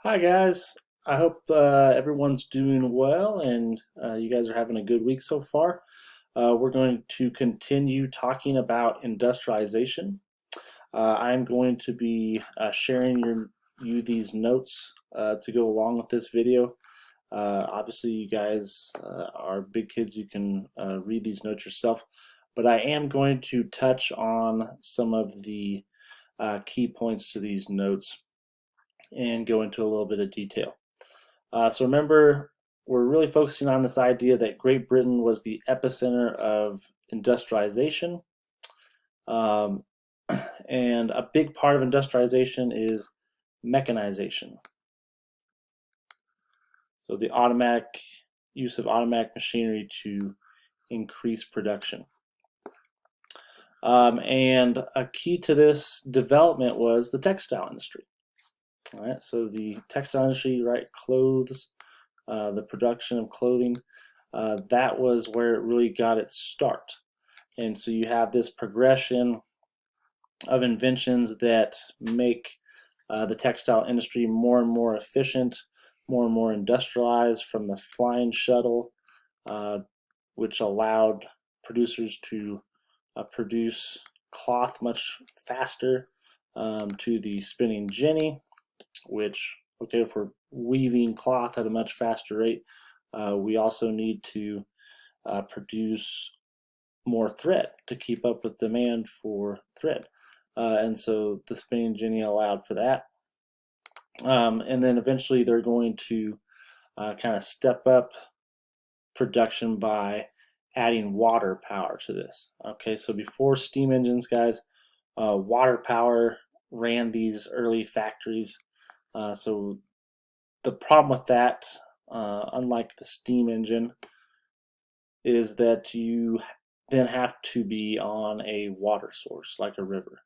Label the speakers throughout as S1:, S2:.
S1: Hi guys, I hope everyone's doing well and you guys are having a good week so far. We're going to continue talking about industrialization. I'm going to be sharing you these notes to go along with this video. Obviously, you guys are big kids, you can read these notes yourself, but I am going to touch on some of the key points to these notes and go into a little bit of detail. So remember, we're really focusing on this idea that Great Britain was the epicenter of industrialization. Um, and a big part of industrialization is mechanization. So the automatic use of automatic machinery to increase production. And a key to this development was the textile industry. All right, so the textile industry, right, clothes, the production of clothing, that was where it really got its start. And so you have this progression of inventions that make the textile industry more and more efficient, more and more industrialized, from the flying shuttle, uh, which allowed producers to produce cloth much faster, to the spinning jenny, which, okay, if we're weaving cloth at a much faster rate, we also need to produce more thread to keep up with demand for thread. And so the spinning jenny allowed for that. And then eventually they're going to kind of step up production by adding water power to this. Okay, so before steam engines, guys, water power ran these early factories. So the problem with that, unlike the steam engine, is that you then have to be on a water source like a river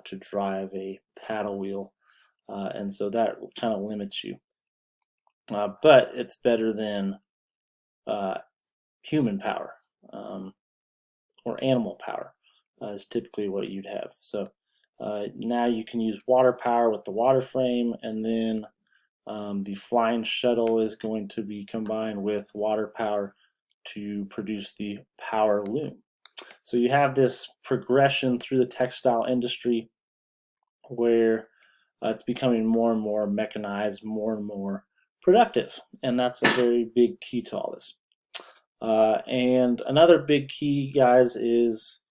S1: to drive a paddle wheel, and so that kind of limits you. But it's better than uh, human power, or animal power, is typically what you'd have. So now you can use water power with the water frame, and then the flying shuttle is going to be combined with water power to produce the power loom. So you have this progression through the textile industry where it's becoming more and more mechanized, more and more productive. And that's a very big key to all this. And another big key, guys, is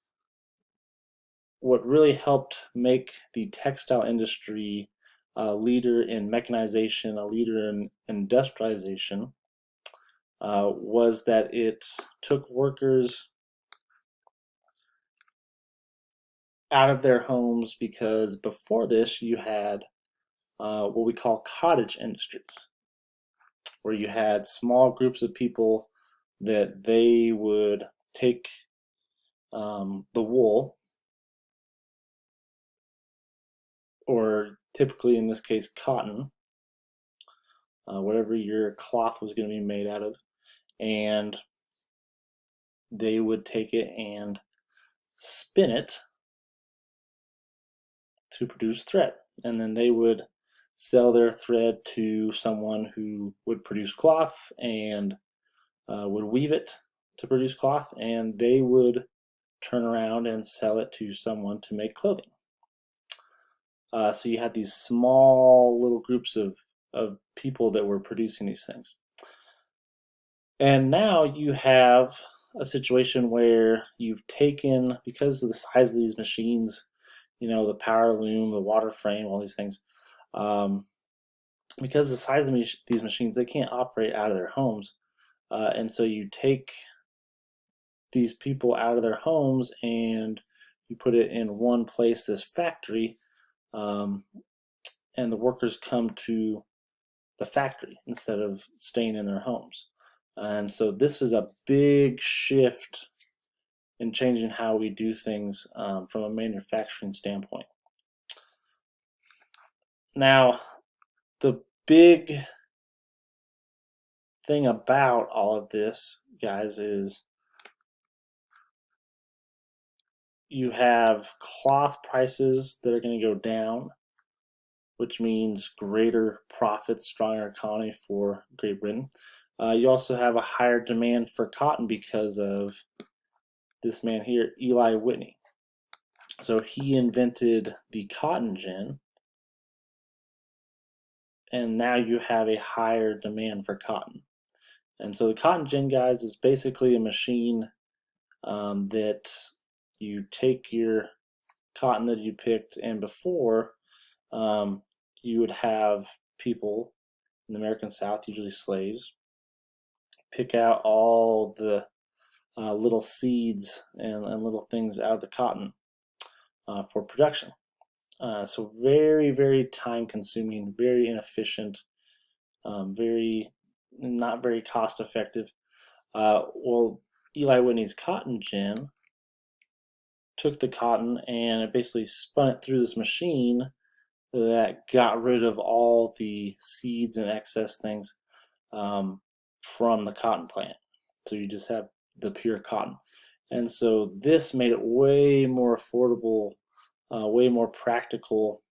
S1: what really helped make the textile industry a leader in mechanization, a leader in industrialization, was that it took workers out of their homes, because before this you had what we call cottage industries, where you had small groups of people that they would take the wool, or typically in this case cotton, whatever your cloth was going to be made out of, and they would take it and spin it to produce thread. And then they would sell their thread to someone who would produce cloth and would weave it to produce cloth, and they would turn around and sell it to someone to make clothing. So you had these small little groups of people that were producing these things. And now you have a situation where you've taken, because of the size of these machines, the power loom, the water frame, all these things, um, because of the size of these machines, they can't operate out of their homes. And so you take these people out of their homes and you put it in one place, this factory, um, and the workers come to the factory instead of staying in their homes. And so this is a big shift in changing how we do things, from a manufacturing standpoint. Now, the big thing about all of this, guys, is you have cloth prices that are going to go down which means greater profits, stronger economy for Great Britain. You also have a higher demand for cotton because of this man here, Eli Whitney. So he invented the cotton gin, and now you have a higher demand for cotton. And so the cotton gin, guys, is basically a machine that you take your cotton that you picked, and before you would have people in the American South, usually slaves, pick out all the little seeds and little things out of the cotton for production. So very, very time consuming, very inefficient, very not very cost effective. Well, Eli Whitney's cotton gin took the cotton and it basically spun it through this machine that got rid of all the seeds and excess things from the cotton plant. So you just have the pure cotton. And so this made it way more affordable, way more practical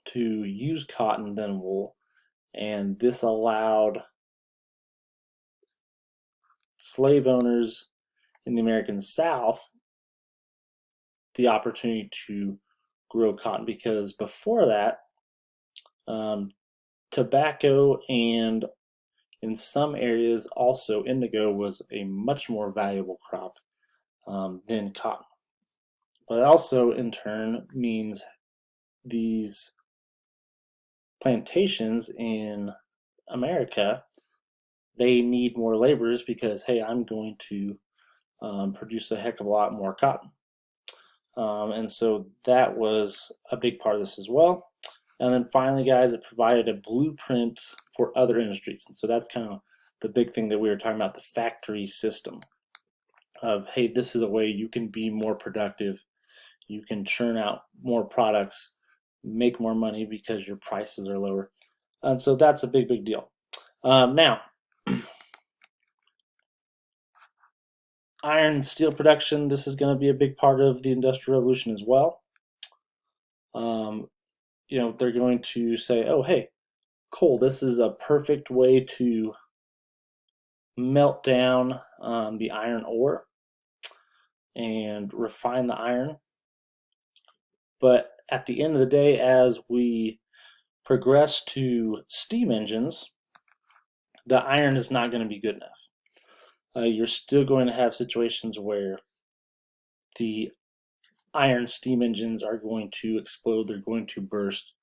S1: to use cotton than wool. And this allowed slave owners in the American South the opportunity to grow cotton, because before that, tobacco and in some areas also indigo was a much more valuable crop than cotton. But also in turn means these plantations in America, they need more laborers because, hey, I'm going to produce a heck of a lot more cotton. And so that was a big part of this as well. And then finally, guys, it provided a blueprint for other industries. And so that's kind of the big thing that we were talking about, the factory system of, hey, this is a way you can be more productive. You can churn out more products, make more money because your prices are lower. And so that's a big, big deal. Now, iron and steel production, this is going to be a big part of the Industrial Revolution as well. They're going to say, oh, hey, coal, this is a perfect way to melt down the iron ore and refine the iron. But at the end of the day, as we progress to steam engines, the iron is not going to be good enough. You're still going to have situations where the iron steam engines are going to explode, they're going to burst,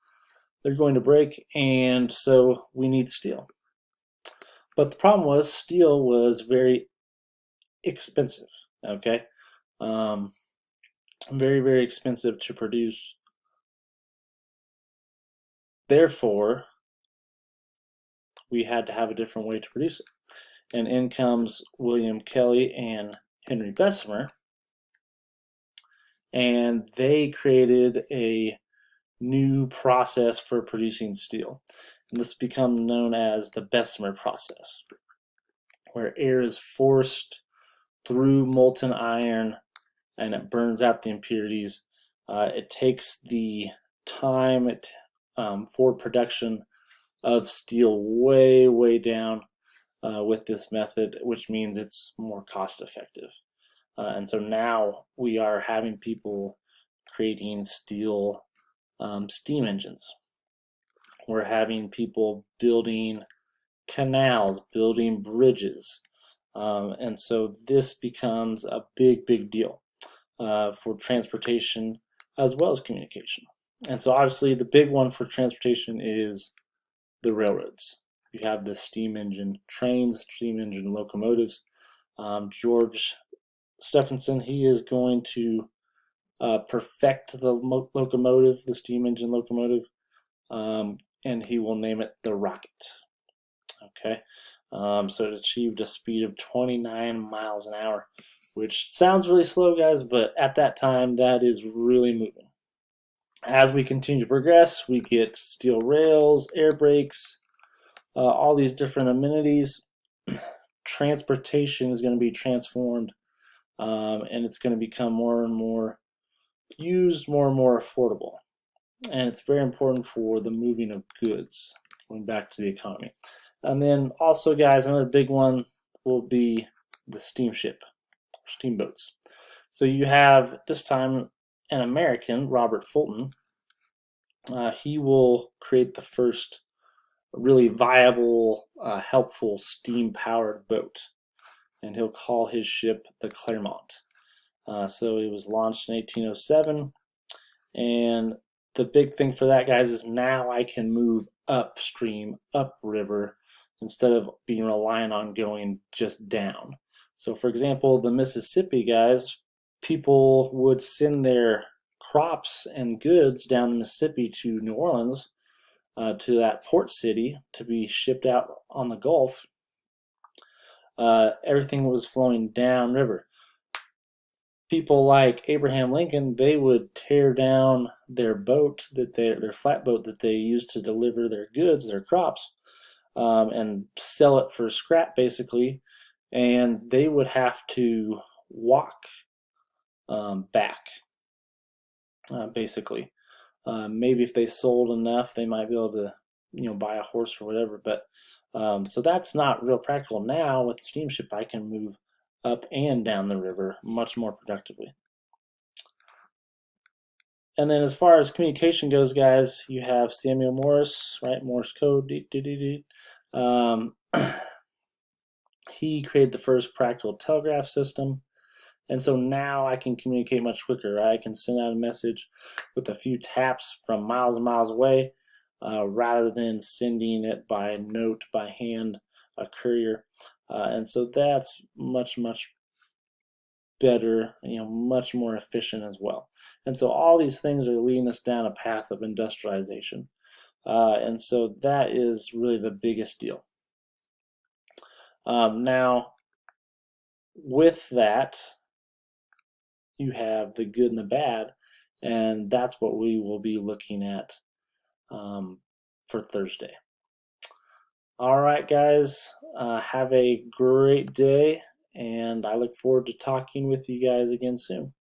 S1: they're going to break, and so we need steel. But the problem was steel was very expensive, okay? Very, very expensive to produce. Therefore, we had to have a different way to produce it. And in comes William Kelly and Henry Bessemer, and they created a new process for producing steel. And this became known as the Bessemer process, where air is forced through molten iron and it burns out the impurities. It takes the time for production of steel way, way down with this method, which means it's more cost effective. And so now we are having people creating steel steam engines. We're having people building canals, building bridges. And so this becomes a big, big deal for transportation as well as communication. And so obviously the big one for transportation is the railroads. You have the steam engine trains, steam engine locomotives. George Stephenson, he is going to perfect the locomotive, the steam engine locomotive, and he will name it the Rocket. Okay, so it achieved a speed of 29 miles an hour, which sounds really slow, guys, but at that time, that is really moving. As we continue to progress, we get steel rails, air brakes, all these different amenities. Transportation is going to be transformed, and it's going to become more and more used, more and more affordable. and it's very important for the moving of goods, going back to the economy. And then also, guys, another big one will be the steamship, steamboats. So you have, this time, an American, Robert Fulton. He will create the first really viable, helpful steam-powered boat, and he'll call his ship the Clermont. So it was launched in 1807, and the big thing for that, guys, is now I can move upstream, upriver, instead of being reliant on going just down. So, for example, the Mississippi, guys, people would send their crops and goods down the Mississippi to New Orleans, to that port city, to be shipped out on the Gulf. Everything was flowing downriver. People like Abraham Lincoln, they would tear down their boat, their flatboat that they used to deliver their goods, their crops, and sell it for scrap, basically. And they would have to walk back, basically. Maybe if they sold enough, they might be able to, buy a horse or whatever. But so that's not real practical. Now with the steamship, I can move up and down the river much more productively. And then as far as communication goes, guys, you have Samuel Morse, right? Morse code. He created the first practical telegraph system. And so now I can communicate much quicker. Right? I can send out a message with a few taps from miles and miles away, rather than sending it by note, by hand, a courier. And so that's much, much better, much more efficient as well. And so all these things are leading us down a path of industrialization. And so that is really the biggest deal. Now, with that, you have the good and the bad, and that's what we will be looking at for Thursday. All right, guys, have a great day, and I look forward to talking with you guys again soon.